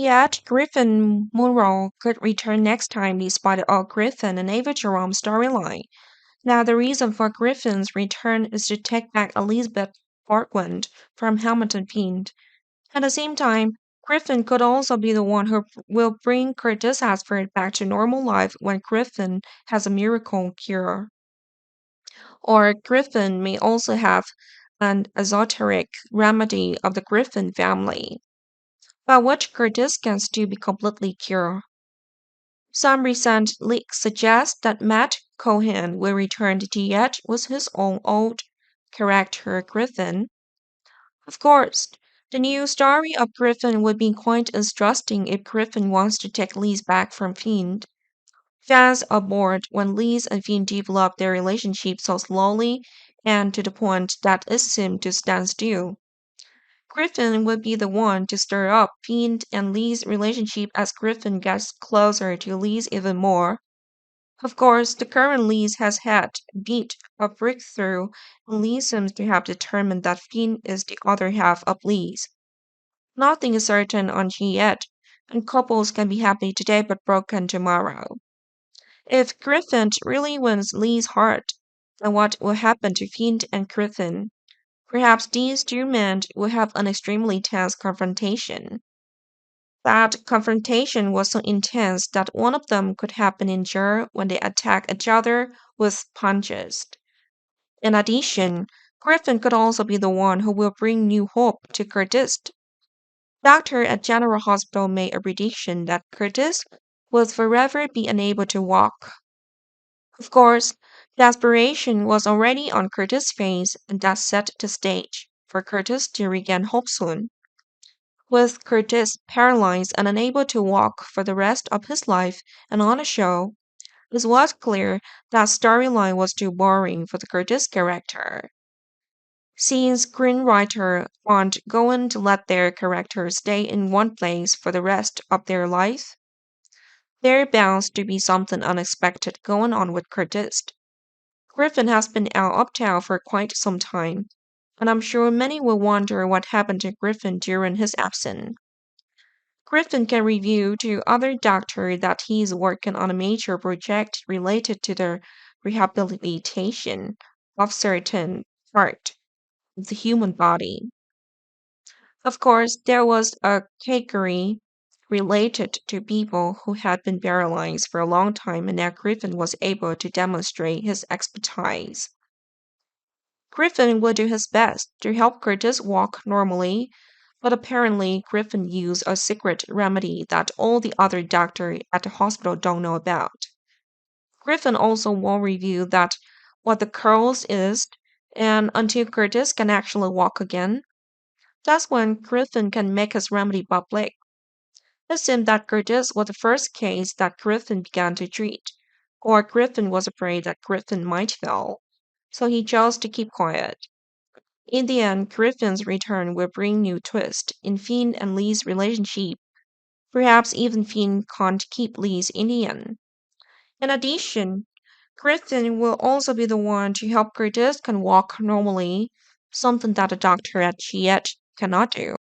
Yet Griffin Munro could return next time despite all Griffin and Ava Jerome's storyline. Now, the reason for Griffin's return is to take back Elizabeth Parkland from Hamilton Fiend. At the same time, Griffin could also be the one who will bring Curtis Asford back to normal life when Griffin has a miracle cure. Or Griffin may also have an esoteric remedy of the Griffin family, but which Curtis can still be completely cured. Some recent leaks suggest that Matt Cohen will return to Yet with his own old character Griffin. Of course, the new story of Griffin would be quite interesting if Griffin wants to take Liz back from Fiend. Fans are bored when Liz and Fiend develop their relationship so slowly and to the point that it seemed to stand still. Griffin would be the one to stir up Fiend and Lee's relationship as Griffin gets closer to Lee's even more. Of course, the current Lee's has had a bit of breakthrough, and Lee seems to have determined that Fiend is the other half of Lee's. Nothing is certain on G yet, and couples can be happy today but broken tomorrow. If Griffin really wins Lee's heart, then what will happen to Fiend and Griffin? Perhaps these two men will have an extremely tense confrontation. That confrontation was so intense that one of them could have been injured when they attack each other with punches. In addition, Griffin could also be the one who will bring new hope to Curtis. Doctor at General Hospital made a prediction that Curtis will forever be unable to walk. Of course, desperation was already on Curtis' face, and that set the stage for Curtis to regain hope soon. With Curtis paralyzed and unable to walk for the rest of his life and on the show, it was clear that storyline was too boring for the Curtis character. Since screenwriters aren't going to let their characters stay in one place for the rest of their life, there bounds to be something unexpected going on with Curtis. Griffin has been out of town for quite some time, and I'm sure many will wonder what happened to Griffin during his absence. Griffin can review to other doctors that he is working on a major project related to the rehabilitation of certain part of the human body. Of course, there was a category related to people who had been paralyzed for a long time, and now Griffin was able to demonstrate his expertise. Griffin will do his best to help Curtis walk normally, but apparently Griffin used a secret remedy that all the other doctors at the hospital don't know about. Griffin also won't reveal that what the curls is, and until Curtis can actually walk again, that's when Griffin can make his remedy public. It seemed that Curtis was the first case that Griffin began to treat, or Griffin was afraid that Griffin might fail, so he chose to keep quiet. In the end, Griffin's return will bring new twist in Finn and Lee's relationship. Perhaps even Finn can't keep Lee's in the end. In addition, Griffin will also be the one to help Curtis can walk normally, something that a doctor at Chiet cannot do.